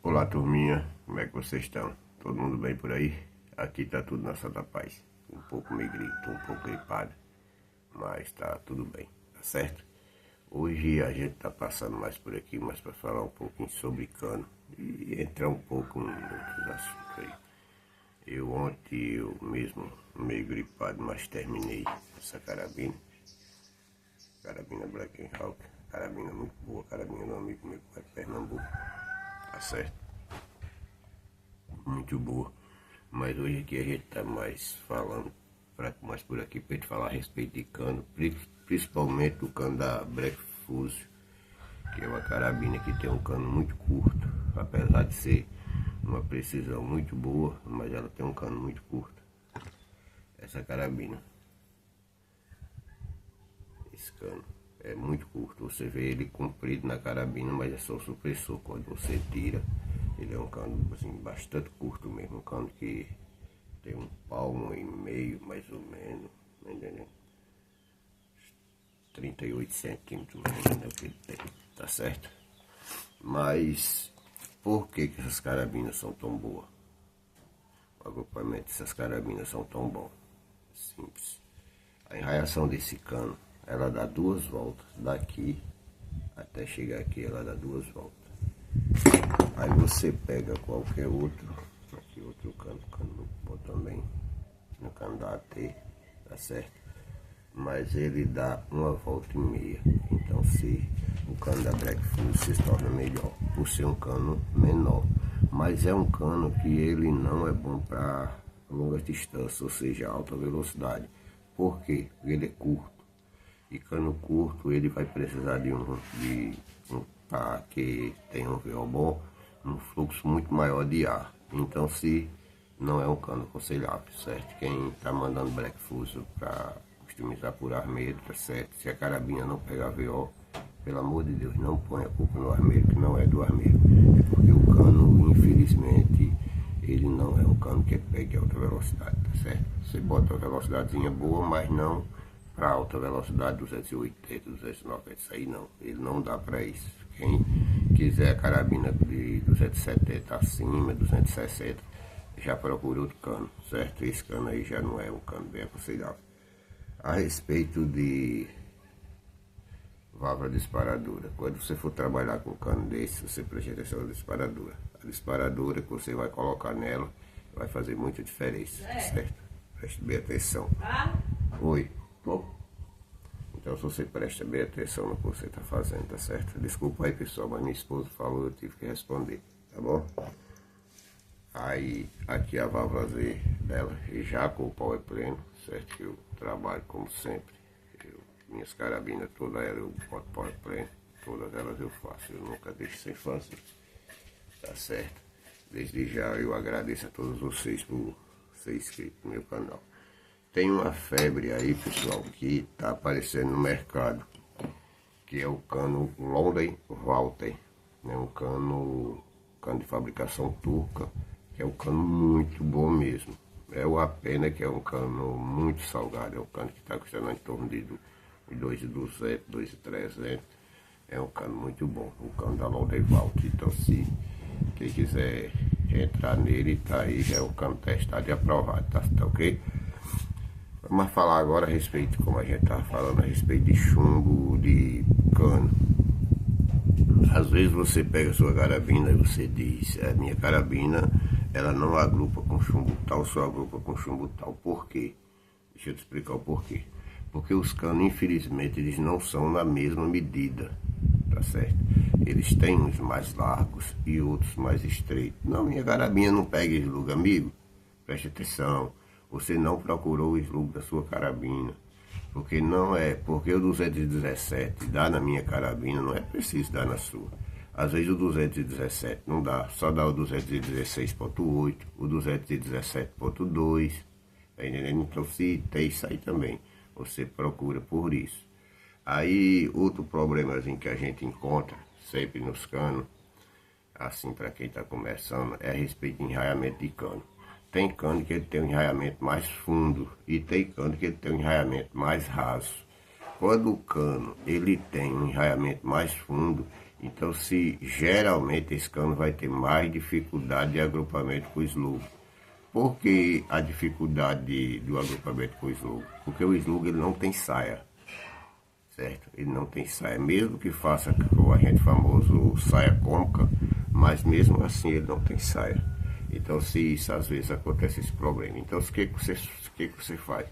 Olá, turminha, como é que vocês estão? Todo mundo bem por aí? Aqui tá tudo na santa paz. Um pouco meio grito, um pouco gripado, mas tá tudo bem, tá certo? Hoje a gente tá passando mais por aqui, mais para falar um pouquinho sobre cano e entrar um pouco em outros assuntos aí. Ontem eu mesmo meio gripado, mas terminei essa carabina. Carabina Black Hawk, carabina muito boa, carabina do amigo meu que vai de Pernambuco, tá certo? Muito boa. Mas hoje aqui a gente tá mais falando, mais por aqui pra gente falar a respeito de cano, principalmente o cano da Black Fuse, que é uma carabina que tem um cano muito curto, apesar de ser uma precisão muito boa, mas ela tem um cano muito curto. Essa carabina, esse cano é muito curto, você vê ele comprido na carabina, mas é só o supressor. Quando você tira, ele é um cano assim, bastante curto mesmo, um cano que tem um palmo e meio mais ou menos, entendeu? 38 centímetros mais ou menos que ele tem, tá certo? Mas por que que essas carabinas são tão boas? O agrupamento dessas carabinas são tão bom? Simples. A enraiação desse cano, ela dá 2 voltas, daqui até chegar aqui ela dá 2 voltas. Aí você pega qualquer outro, aqui outro cano bom também, no cano da AT, tá certo? Mas ele dá 1,5 volta. Então se o cano da Black Fuse se torna melhor, por ser um cano menor. Mas é um cano que ele não é bom para longas distâncias, ou seja, alta velocidade. Por quê? Porque ele é curto. E cano curto ele vai precisar de um para que tenha um VO bom, um fluxo muito maior de ar. Então se não é um cano aconselhável, certo? Quem está mandando Black Fuse para customizar por armeiro, tá certo? Se a carabina não pegar VO, pelo amor de Deus, não ponha a culpa no armeiro, que não é do armeiro. É porque o cano, infelizmente, ele não é um cano que pegue alta velocidade, tá certo? Você bota uma velocidadezinha boa, mas não para alta velocidade, 280, 290, isso aí não. Ele não dá para isso. Quem quiser a carabina de 270 acima, 260, já procura outro cano, certo? Esse cano aí já não é um cano bem aconselhável. A respeito de válvula disparadora, quando você for trabalhar com um cano desse, você preste atenção na disparadora. A disparadora que você vai colocar nela vai fazer muita diferença, certo? Preste bem atenção. Oi. Bom, então se você presta bem atenção no que você está fazendo, tá certo? Desculpa aí pessoal, mas minha esposa falou, eu tive que responder, tá bom? Aí aqui a válvula Z dela, já com o power pleno, certo? Que eu trabalho como sempre. Minhas carabinas todas elas eu boto power pleno, todas elas eu faço, eu nunca deixo sem fazer, tá certo? Desde já eu agradeço a todos vocês por ser inscrito no meu canal. Tem uma febre aí, pessoal, que tá aparecendo no mercado, que é o cano London Walter, né? Um cano de fabricação turca, que é um cano muito bom mesmo. É uma pena que é um cano muito salgado, é um cano que está custando em torno de 2.200, 2.300. É um cano muito bom, o cano da London Walter. Então se quem quiser entrar nele, tá aí, já é um cano testado e aprovado, tá ok? Vamos falar agora a respeito, como a gente estava falando, a respeito de chumbo, de cano. Às vezes você pega a sua carabina e você diz, minha carabina, ela não agrupa com chumbo tal, só agrupa com chumbo tal. Por quê? Deixa eu te explicar o porquê. Porque os canos, infelizmente, eles não são na mesma medida, tá certo? Eles têm uns mais largos e outros mais estreitos. Não, minha carabina não pega slug, amigo. Preste atenção. Você não procurou o slug da sua carabina, porque não é, porque o 217 dá na minha carabina, não é preciso dar na sua. Às vezes o 217 não dá, só dá o 216.8, o 217.2, tá entendendo? Então se tem isso aí também, você procura por isso. Aí outro problemazinho que a gente encontra sempre nos canos, assim para quem está começando, é a respeito de enraiamento de cano. Tem cano que ele tem um enraiamento mais fundo e tem cano que ele tem um enraiamento mais raso. Quando o cano ele tem um enraiamento mais fundo, Então, se geralmente esse cano vai ter mais dificuldade de agrupamento com o slug. Por que a dificuldade do agrupamento com o slug? Porque o slug ele não tem saia, certo? Ele não tem saia, mesmo que faça o agente famoso saia cônica, mas mesmo assim ele não tem saia. Então, se isso às vezes acontece esse problema, então o que você faz?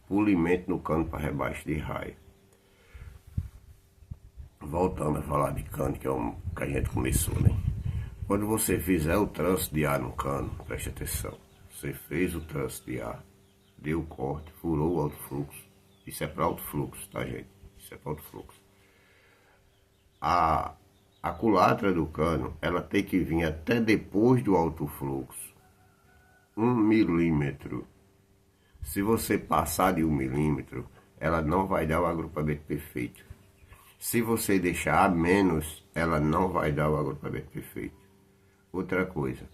Polimento no cano para rebaixo de raio. Voltando a falar de cano, que é que a gente começou, né? Quando você fizer o trânsito de ar no cano, preste atenção. Você fez o trânsito de ar, deu o corte, furou o alto fluxo. Isso é para alto fluxo, tá, gente? Isso é para alto fluxo. A culatra do cano, ela tem que vir até depois do alto fluxo. 1 milímetro. Se você passar de 1 milímetro, ela não vai dar o agrupamento perfeito. Se você deixar a menos, ela não vai dar o agrupamento perfeito. Outra coisa.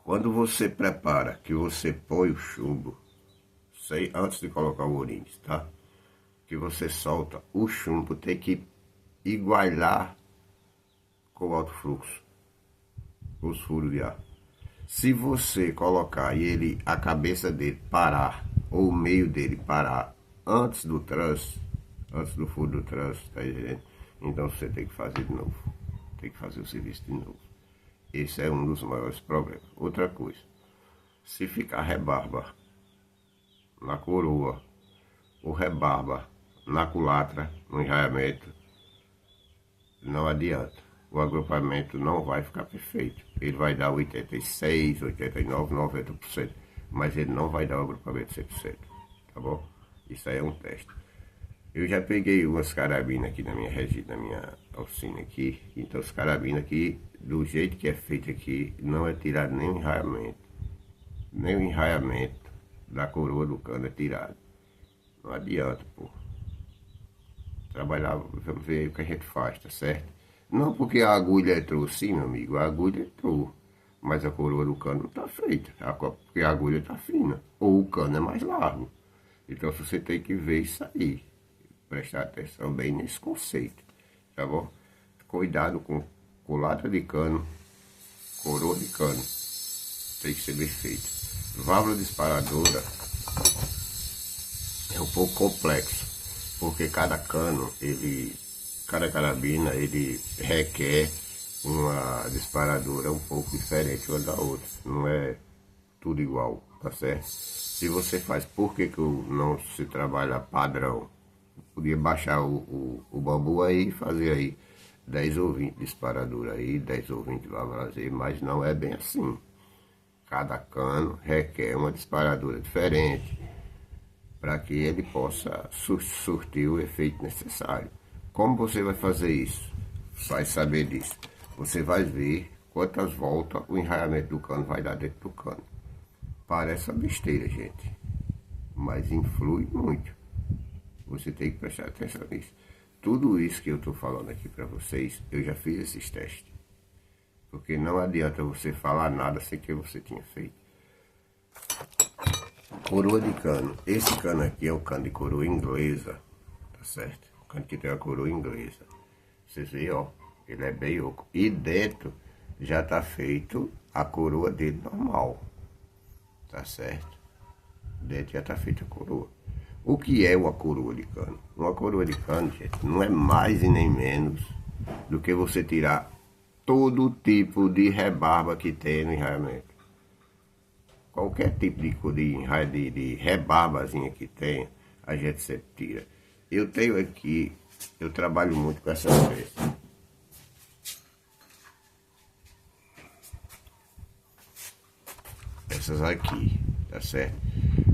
Quando você prepara, que você põe o chumbo, antes de colocar o ourives, tá? Que você solta, o chumbo tem que igualar com o alto fluxo, os furos de ar. Se você colocar e a cabeça dele parar, ou o meio dele parar, antes do trânsito, antes do furo do trânsito, tá entendendo? Então você tem que fazer de novo, tem que fazer o serviço de novo. Esse é um dos maiores problemas. Outra coisa, se ficar rebarba na coroa, ou rebarba na culatra, no enraiamento, não adianta. O agrupamento não vai ficar perfeito. Ele vai dar 86, 89, 90%, mas ele não vai dar o agrupamento 100%, tá bom? Isso aí é um teste. Eu já peguei umas carabinas aqui na minha oficina aqui. Então as carabinas aqui, do jeito que é feito aqui, não é tirado nem o enraiamento. Nem o enraiamento da coroa do cano é tirado. Não adianta, pô. Trabalhar, vamos ver o que a gente faz, tá certo? Não porque a agulha entrou, sim, meu amigo, a agulha entrou. Mas a coroa do cano não tá feita, porque a agulha tá fina. Ou o cano é mais largo. Então você tem que ver isso aí. Prestar atenção bem nesse conceito, tá bom? Cuidado com culatra de cano, coroa de cano, tem que ser bem feito. Válvula disparadora é um pouco complexo, porque cada cano, cada carabina, ele requer uma disparadora um pouco diferente uma da outra, não é tudo igual, tá certo? Se você faz, por que não se trabalha padrão? Podia baixar o bambu aí e fazer aí 10 ou 20 disparadores aí, 10 ou 20 válvulas aí, mas não é bem assim. Cada cano requer uma disparadora diferente para que ele possa surtir o efeito necessário. Como você vai fazer isso? Vai saber disso. Você vai ver quantas voltas o enraiamento do cano vai dar dentro do cano. Parece uma besteira, gente, mas influi muito. Você tem que prestar atenção nisso. Tudo isso que eu estou falando aqui para vocês, eu já fiz esses testes. Porque não adianta você falar nada sem que você tinha feito. Coroa de cano. Esse cano aqui é um cano de coroa inglesa. Tá certo? O cano que tem a coroa inglesa. Vocês veem, ó. Ele é bem oco. E dentro já tá feito a coroa dele normal. Tá certo? Dentro já tá feita a coroa. O que é uma coroa de cano? Uma coroa de cano, gente, não é mais e nem menos do que você tirar todo tipo de rebarba que tem no enraiamento. Qualquer tipo de rebarbazinha que tenha, a gente sempre tira. Eu tenho aqui, eu trabalho muito com essas peças. Essas aqui, tá certo?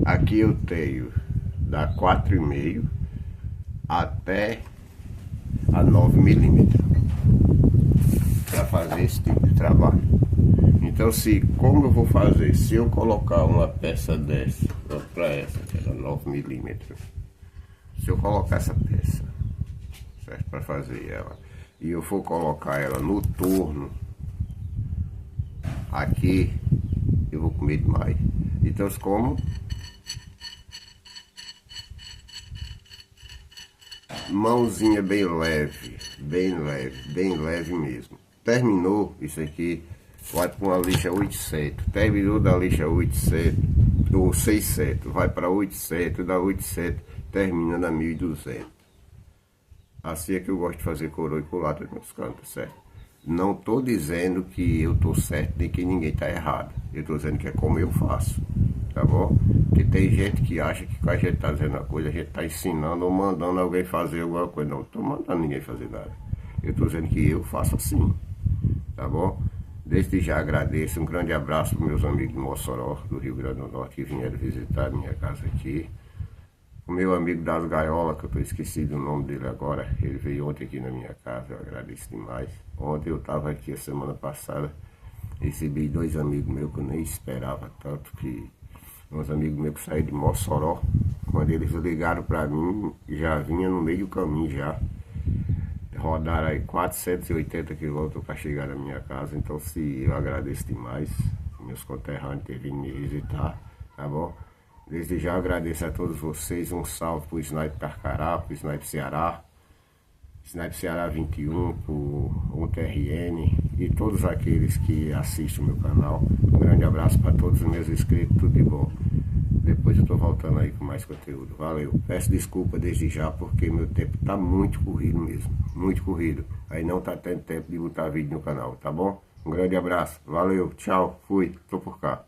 Aqui eu tenho da 4,5 até a 9 milímetros para fazer esse tipo de trabalho. Então, como eu vou fazer? Se eu colocar uma peça dessa, para essa, que é 9 milímetros, se eu colocar essa peça, certo, para fazer ela, e eu for colocar ela no torno, aqui, eu vou comer demais. Então, como Mãozinha bem leve, bem leve mesmo. Terminou isso aqui, vai para uma lixa 800. Terminou da lixa 800, ou 600, vai para 800, da 800 termina na 1200. Assim é que eu gosto de fazer coroa e culatra nos meus cantos, certo? Não estou dizendo que eu estou certo nem que ninguém está errado. Eu estou dizendo que é como eu faço, tá bom? Porque tem gente que acha que quando a gente está dizendo uma coisa, a gente está ensinando ou mandando alguém fazer alguma coisa. Não estou mandando ninguém fazer nada. Eu estou dizendo que eu faço assim, tá bom? Desde já agradeço, um grande abraço para meus amigos de Mossoró, do Rio Grande do Norte, que vieram visitar a minha casa aqui. O meu amigo das gaiolas, que eu estou esquecido o nome dele agora, ele veio ontem aqui na minha casa, eu agradeço demais. Ontem eu estava aqui, a semana passada, recebi 2 amigos meus que eu nem esperava tanto, que uns amigos meus que saíram de Mossoró, quando eles ligaram para mim, já vinha no meio do caminho já. Rodaram aí 480 quilômetros para chegar na minha casa, então se eu agradeço demais, meus conterrâneos terem vindo me visitar, tá bom? Desde já agradeço a todos vocês, um salve para o Sniper Carcará, para o Sniper Ceará 21, para o TRN e todos aqueles que assistem o meu canal. Um grande abraço para todos os meus inscritos, tudo de bom. Depois eu estou voltando aí com mais conteúdo. Valeu. Peço desculpa desde já porque meu tempo está muito corrido mesmo, muito corrido. Aí não está tendo tempo de botar vídeo no canal, tá bom? Um grande abraço. Valeu, tchau, fui, tô por cá.